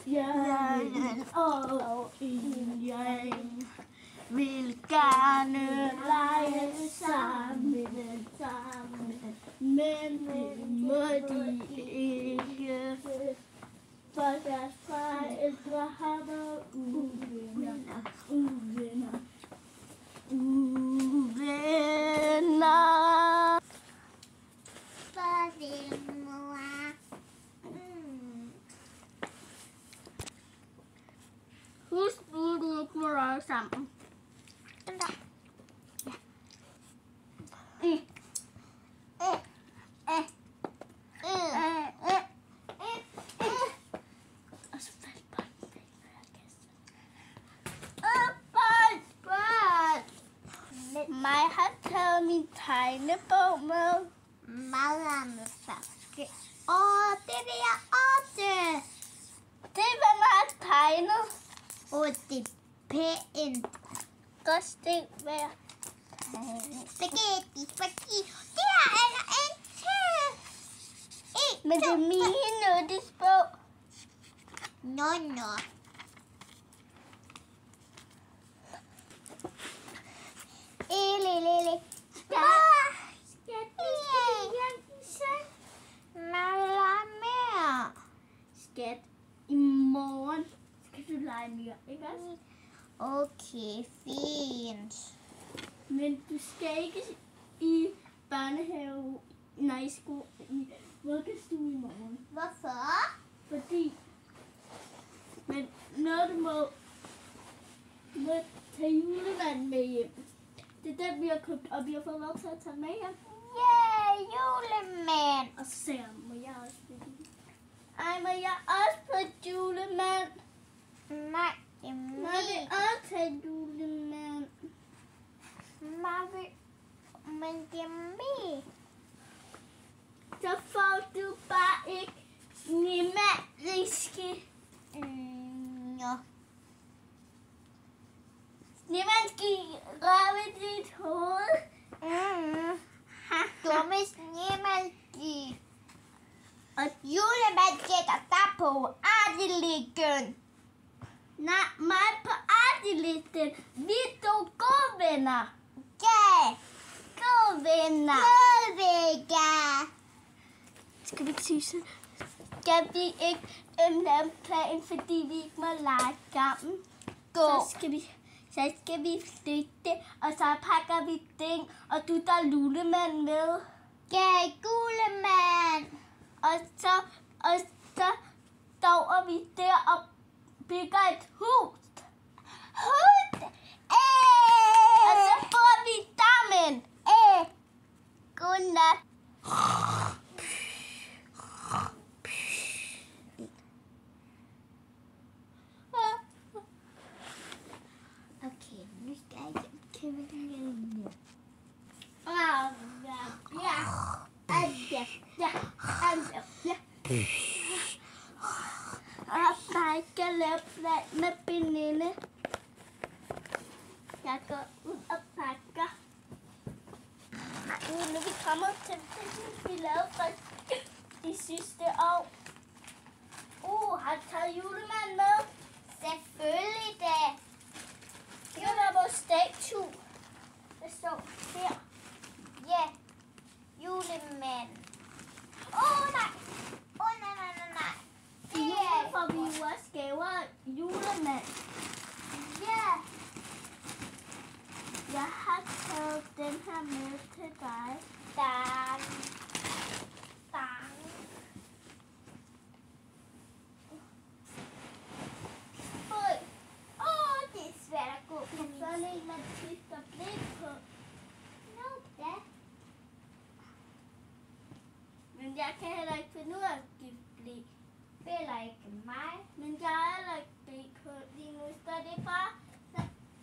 Bjørnen og ingen vil gerne lege sammen, men det må de ikke, for deres forældre har været uvenner. For din mor. Husk nu, du ikke må lege sammen. Og så faldt bolden væk, når jeg kaster. Mig har taget min tegnebog med. Meget med ferske. Det vil jeg også. Det er, hvad man har tegnet. Det er pænt. Godt stik hver. Spaghetti. Det er en til. Men det er mine notesbog. Nå. Lille. Skat, i morgen skal du lege mere, ikke også? Okay, fint. Men du skal ikke i børnehave, i vuggestue i morgen. Hvorfor? Fordi, men når du må tage julemanden med hjem. Det er den, vi har købt, og vi har fået lov til at tage med hjem. Julemand. Og så sagde jeg, må jeg også på julemand? Ej, må jeg også på julemand? Nej, det er Må vi også have julemand? Men det er mig. Så får du bare ikke Snimandriske. Ja. Snimandski røve dit hoved. Dumme snemælki. Og julemand gætter dig på Adelingen. Nej, mig på artilisten. Vi er to gode venner. Ja. Gode venner. Vega. Skal vi ikke sige så? Skal vi ikke lave en plan, fordi vi ikke må lege sammen? Så skal vi flytte, og så pakker vi ting, og du tager julemand med. Ja, julemand. Og så står vi der og bygger et hus. Og så bor vi sammen. Godnat. Okay, nu skal jeg hjem til min Jeg skal lave plan med Beninde. Jeg går ud og pakker. Nu er vi kommet til det, vi lavede faktisk de sidste år. Har du taget julemand med? Selvfølgelig da. Det var vores statue. Der står der. Ja, julemand. Nej. Nej. I jul får vi jo også gaver af julemand. Ja. Jeg har taget den her med til dig. Tak. Det er svært at gå på min. Sådan en, man skifter blik på. Ja. Men jeg kan heller ikke finde ud af at skifte blik. Spiller ikke mig. Men jeg har heller ikke blik på lige nu, så det er bare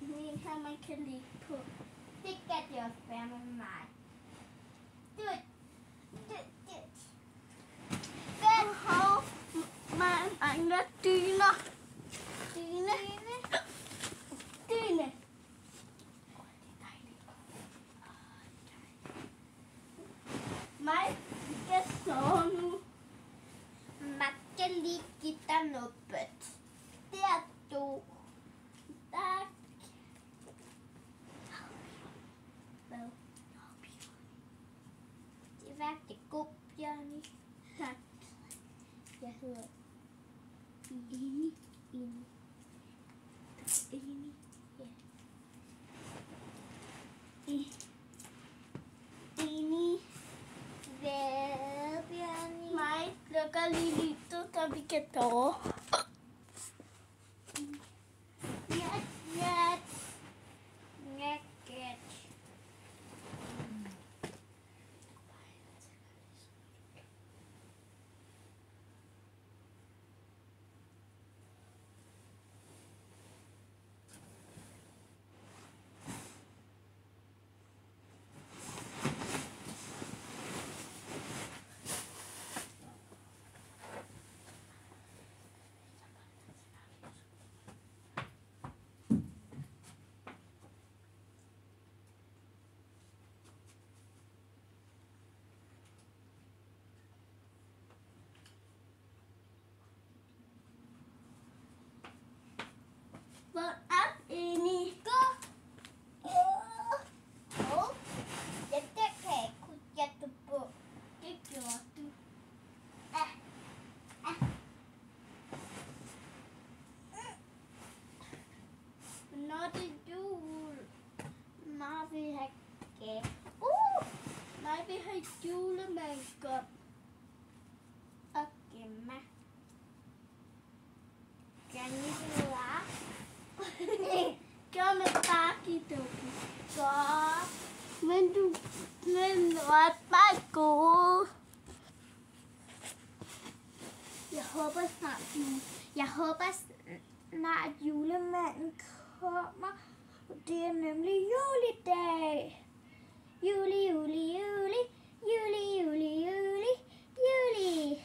sådan en her, man kan ligge på. Det kan det også være med mig. Man mangler dyner. Dyne. Mig skal sove nu. skal lige give dig noget bødt. Der du. Tak. Hvad? Det var det god, Bjørn. Tak. Jeg hedder Ini. Ini. Ini. Ja. Ini. Hvad, Bjørn? Mig lukker lige lyset, så vi kan tåre. Hvor er Inni? Gå! Ja, det kan jeg ikke kunne gætte på. Det gjorde du. Når det er jul, når vi har gæt. Når vi har julemandskab. Og gemma. Kan I høre? Gør med Barbie-dukken. Godt. Men ret meget gode. Jeg håber snart julemanden kommer. Det er nemlig juledag. Juli, juli, juli. Juli, juli, juli. Juli.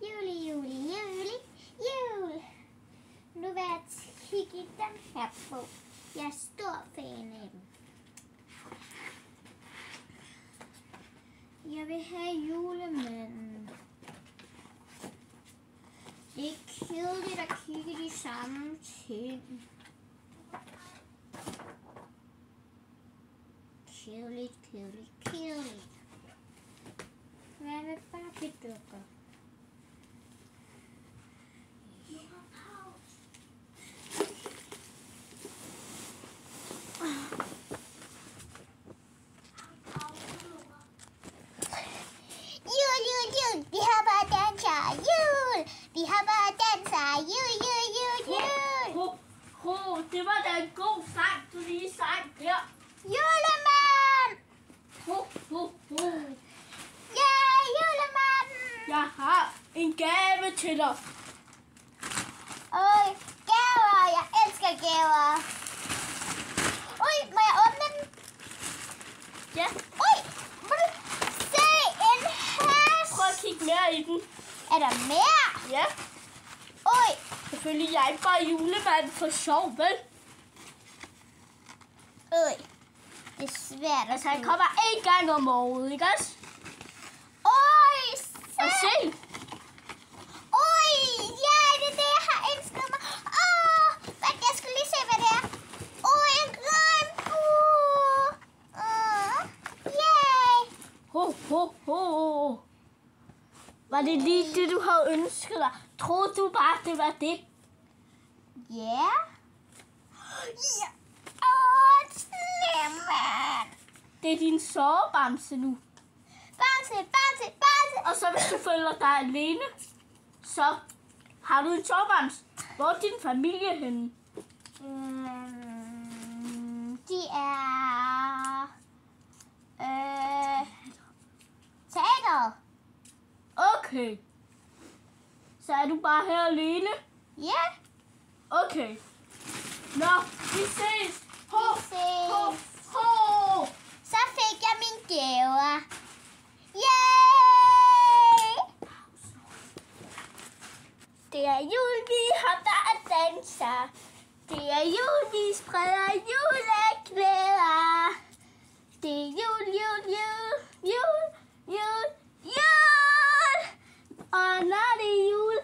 Juli, juli, juli. Jul. Nu vil jeg kigge i den her bog. Jeg er stor fan af den. Jeg vil have julemanden. Det er kedeligt at kigge de samme ting. Kedeligt, kedeligt, kedeligt. Hvad med Barbie-dukker? Vi har bare danser jul. Vi har bare danser jul, jul, jul, jul. Det var da en god sang, du lige sang der. Julemand! Ja, julemanden! Jeg har en gave til dig. Øj, gaver. Jeg elsker gaver. Øj, må jeg åbne den? Ja. Øj, må du se en hest? Prøv at kigge mere i den. Er der mere? Ja. Øj. Selvfølgelig jeg er bare julemanden for sjov, vel? Øj. Det er svært. Altså, han kommer en gang om året, ikke også? Øj, se! Og se! Øj, ja, det er det, jeg har ønsket mig. Jeg skulle lige se, hvad det er. En regnbue! Yay! Ho. Var det lige det, du havde ønsket dig? Troede du bare, det var det? Ja. Ja. Slemmand. Det er din sovebamse nu. Bamse. Og så hvis du føler dig alene, så har du en sovebamse. Hvor er din familie henne? De er... teateret. Okay. Så er du bare her alene? Ja. Okay. Nå, vi ses. Ho. Så fik jeg min gaver. Yay! Det er jul, vi hopper og danser. Det er jul, vi spreder juleklæder. Det er jul. Og når det er jul,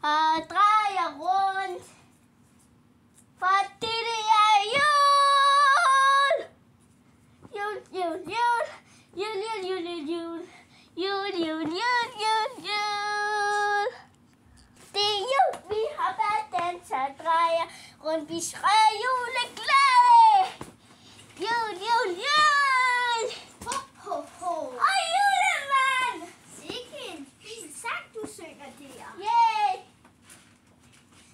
og drejer rundt. Fordi det er jul! Jul, jul, jul. Jul, jul, jul, jul, jul. Jul, jul, jul, jul, jul. Det er jul, vi har været danser og drejer rundt. Vi skriger juleglade. Jul, jul, jul. Ho, ho, ho. Og julemand! Sikke en fin sang, du synger der. Yay!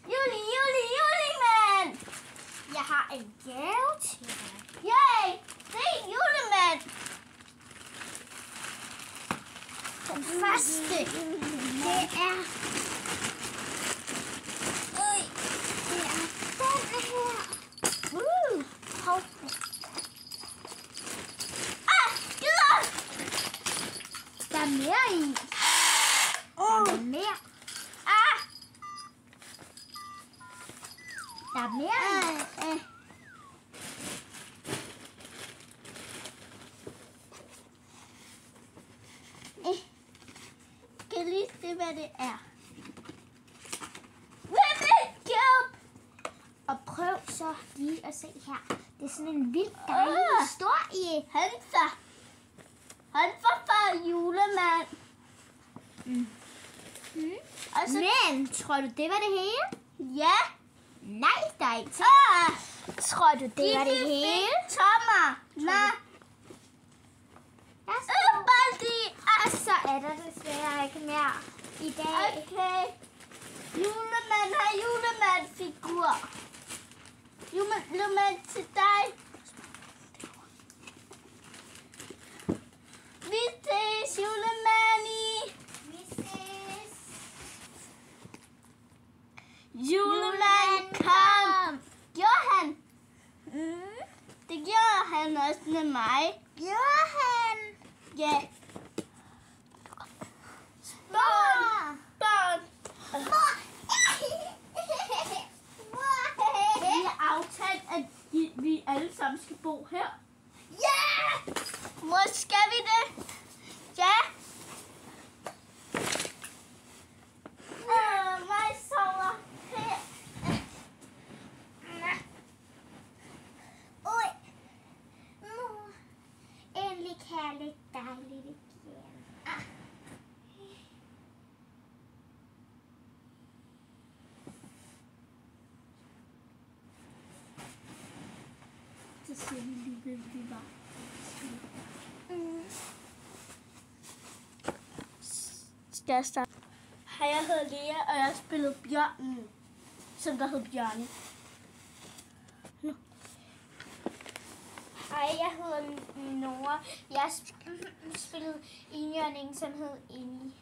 Juli, juli, julemand! Jeg har en gave til dig. Yay! Det er julemand! Den første, det er... Øj, det er den her. Hov. Gider! Der er mere i. Der er mere. Der er mere i. Kan lige se, hvad det er? Ribbit-job! Og prøv så lige at se her. Det er sådan en vild dejlig historie. Hansa. Hansa for julemand. Og så, Men, tror du, det var det hele? ja. Nej, der er ikke til. Tror du, det var det hele? Tommer. Nej. Baldi. Og så er der desværre ikke mere i dag. Okay. Julemand har julemandfigur. Julemand til dig. Vi ses, julemandi. Vi ses. Julemand kom. Gjorde han? Det gjorde han også med mig. Gjorde han? Ja. Børn. Børn. Mor. Vi har aftalt, at vi alle sammen skal bo her. Ja! Hvor skal vi det? Ja. Mig sover her. Oj. Mor. Endelig kan jeg ligge dejligt igen. Så siger vi lige, hvem vi var. Skal jeg starte? Hej, jeg hedder Lea, og jeg spillede bjørnen, som der hed Bjørne. Hej, jeg hedder Nora. Jeg spillede enhjørningen, som hed Eni.